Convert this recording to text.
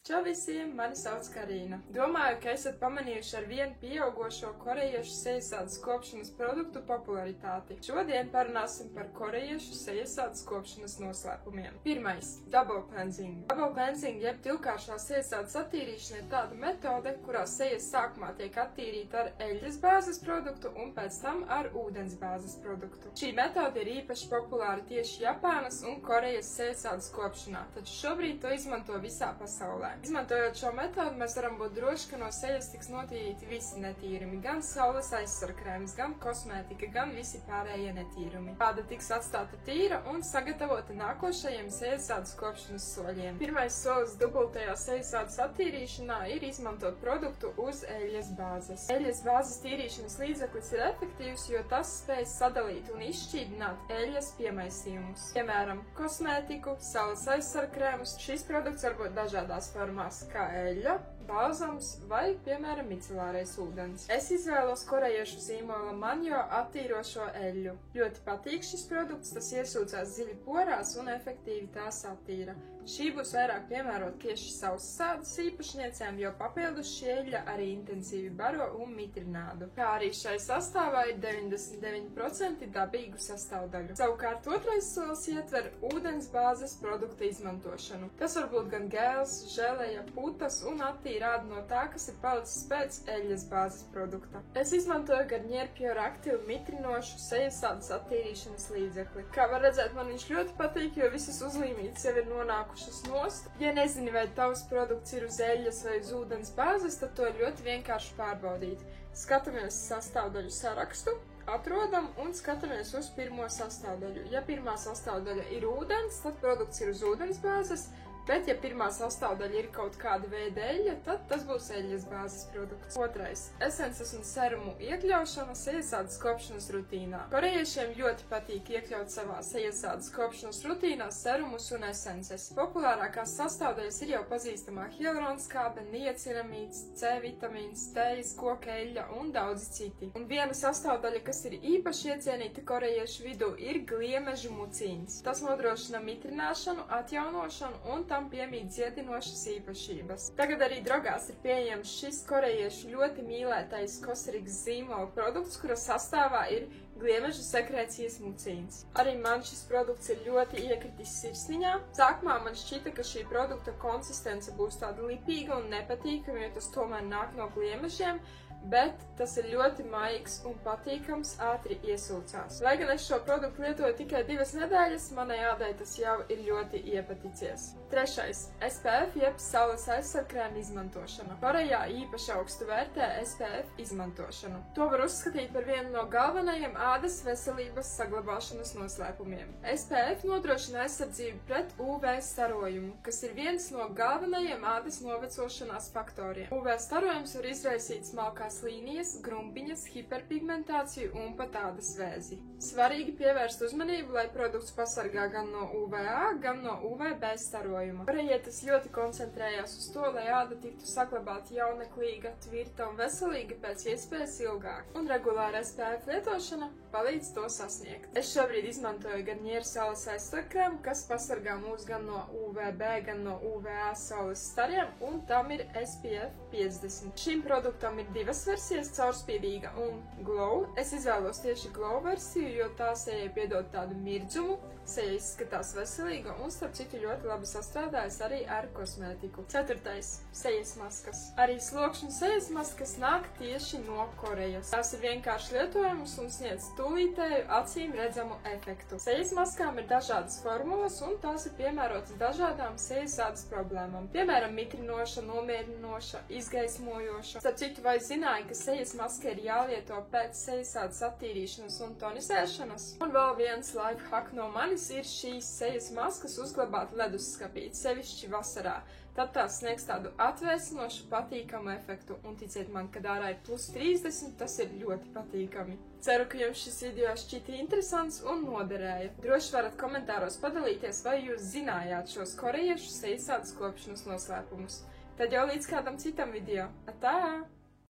Čau visiem, mani sauc Karina. Domāju, ka esat pamanījuši ar vien pieaugošo korejiešu sejasādes kopšanas produktu popularitāti. Šodien parunāsim par korejiešu sejasādes kopšanas noslēpumiem. Pirmais – double cleansing. Double cleansing, jeb divkāršā sejasādes attīrīšana, ir tāda metode, kurā sejas sākumā tiek attīrīta ar eļļas bāzes produktu un pēc tam ar ūdens bāzes produktu. Šī metode ir īpaši populāra tieši Japānas un Korejas sejasādes kopšanā, taču šobrīd to izmanto visā pasaulē. Izmantojot šo metodu, mēs varam būt droši, ka no sejas tiks notīrīti visi netīrumi, gan saules aizsarkrēms, gan kosmētika, gan visi pārējie netīrumi. Pāda tiks atstāta tīra un sagatavota nākošajiem sejasādes kopšanas soļiem. Pirmais solis dubultajā sejasādes attīrīšanā ir izmantot produktu uz eļļas bāzes. Eļļas bāzes tīrīšanas līdzeklis ir efektīvs, jo tas spēj sadalīt un izšķīdināt eļļas piemaisījumus. Piemēram, kosmētiku, saules aizsarkrēmus. Šis produkts var būt dažādās formās, kā eļļa, balzams vai, piemēram, micelārais ūdens. Es izvēlos korejiešu zīmola Manjo attīrošo eļļu. Ļoti patīk šis produkts, tas iesūcās dziļi porās un efektīvi tās attīra. Šī būs vairāk piemērot tieši sausādas īpašniecēm, jo papildus šī eļļa arī intensīvi baro un mitrinādu. Kā arī šai sastāvā ir 99% dabīgu sastāvdaļu. Savukārt otrais solis ietver ūdens bāzes produktu izmantošanu. Tas var būt gan gēls, želeja, putas un attīra ādu no tā, kas ir palicis pēc eļļas bāzes produkta. Es izmantoju Garnier Pure Active mitrinošu sejasādes attīrīšanas līdzekli. Kā var redzēt, man viņš ļoti patīk, jo visas uzlīmītes jau ir nonākušas nost. Ja nezini, vai tavs produkts ir uz eļļas vai uz ūdens bāzes, tad to ir ļoti vienkārši pārbaudīt. Skatāmies sastāvdaļu sarakstu, atrodam un skatāmies uz pirmo sastāvdaļu. Ja pirmā sastāvdaļa ir ūdens, tad produkts ir uz ūdens bāzes, bet ja pirmā sastāvdaļa ir kaut kāda veida eļļa, tad tas būs eļļas bāzes produkts. Otrais – esences un serumu iekļaušana sejasādes kopšanas rutīnā. Korejiešiem ļoti patīk iekļaut savā sejasādes kopšanas rutīnā serumus un esences. Populārākās sastāvdaļas ir jau pazīstamā hialuronskābe, niacinamīds, C vitamīns, tejas, koka eļļa un daudzi citi. Un viena sastāvdaļa, kas ir īpaši iecienīta korejiešu vidū, ir gliemežu mucīns. Tas nodrošina mitrināšanu, atjaunošanu un tam piemīt dziedinošas īpašības. Tagad arī drogās ir pieejams šis korejiešu ļoti mīlētais Cosrx zīmola produkts, kura sastāvā ir gliemežu sekrēcijas mucīns. Arī man šis produkts ir ļoti iekritis sirsniņā. Sākumā man šķita, ka šī produkta konsistence būs tāda lipīga un nepatīkama, jo tas tomēr nāk no gliemežiem, bet tas ir ļoti maigs un patīkams, ātri iesūcās. Lai gan es šo produktu lietoju tikai 2 nedēļas, manai ādai tas jau ir ļoti iepaticies. Trešais – SPF jeb saules aizsarkrēma izmantošana. Korejā īpaši augstu vērtē SPF izmantošanu. To var uzskatīt par vienu no galvenajiem ādas veselības saglabāšanas noslēpumiem. SPF nodrošina aizsardzību pret UV starojumu, kas ir viens no galvenajiem ādas novecošanās faktoriem. UV starojums var izraisīt smalkās līnijas, grumbiņas, hiperpigmentāciju un pat ādas vēzi. Svarīgi pievērst uzmanību, lai produkts pasargā gan no UVA, gan no UVB starojuma. Korejietis ļoti koncentrējās uz to, lai āda tiktu saglabāta jauneklīga, tvirta un veselīga pēc iespējas ilgāk, un regulāra SPF lietošana palīdz to sasniegt. Es šobrīd izmantoju Garnier saules aizsarkrēmu, kas pasargā mūs gan no UVB, gan no UVA saules stariem, un tam ir SPF 50. Šim produktam ir 2 versijas – caurspīdīga un glow. Es izvēlos tieši glow versiju, jo tā sejai piedod tādu mirdzumu, seja izskatās veselīga un starp citu ļoti labi sastrādājas arī ar kosmētiku. Ceturtais – sejas maskas. Arī slokšņu sejas maskas nāk tieši no Korejas. Tās ir vienkārši lietojamas un sniedz tūlītēju acīm redzamu efektu. Sejas maskām ir dažādas formulas un tās ir piemērotas dažādām sejasādes problēmām. Piemēram, mitrinoša, nomierinoša, izgaismojoša. Starp citu, vai zināja, ka sejas maska ir jālieto pēc sejasādes attīrīšanas un tonizēšanas? Un vēl viens life hack no manis ir šīs sejas maskas uzglabāt leduskapī, sevišķi vasarā. Tad tās sniegs tādu atvēsinošu, patīkamu efektu, un ticiet man, kad ārā ir +30, tas ir ļoti patīkami. Ceru, ka jums šis video šķita interesants un noderēja. Droši varat komentāros padalīties, vai jūs zinājāt šos korejiešu sejasādes kopšanas noslēpumus. Tad jau līdz kādam citam video. Atā!